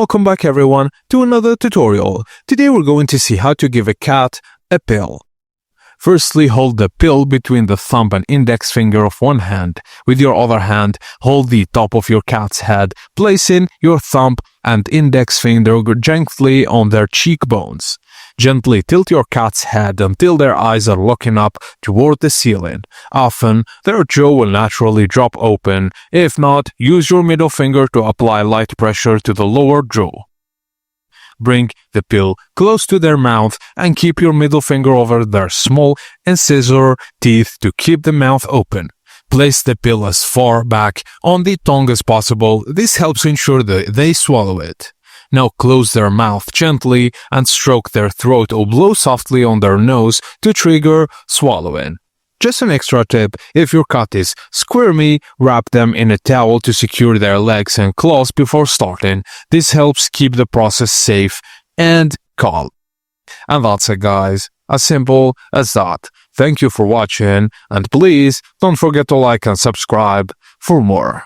Welcome back everyone to another tutorial. Today we're going to see how to give a cat a pill. Firstly, hold the pill between the thumb and index finger of one hand. With your other hand, hold the top of your cat's head, placing your thumb and index finger gently on their cheekbones. Gently tilt your cat's head until their eyes are looking up toward the ceiling. Often, their jaw will naturally drop open. If not, use your middle finger to apply light pressure to the lower jaw. Bring the pill close to their mouth and keep your middle finger over their small incisor teeth to keep the mouth open. Place the pill as far back on the tongue as possible. This helps ensure that they swallow it. Now close their mouth gently and stroke their throat or blow softly on their nose to trigger swallowing. Just an extra tip, if your cat is squirmy, wrap them in a towel to secure their legs and claws before starting. This helps keep the process safe and calm. And that's it guys, as simple as that. Thank you for watching and please don't forget to like and subscribe for more.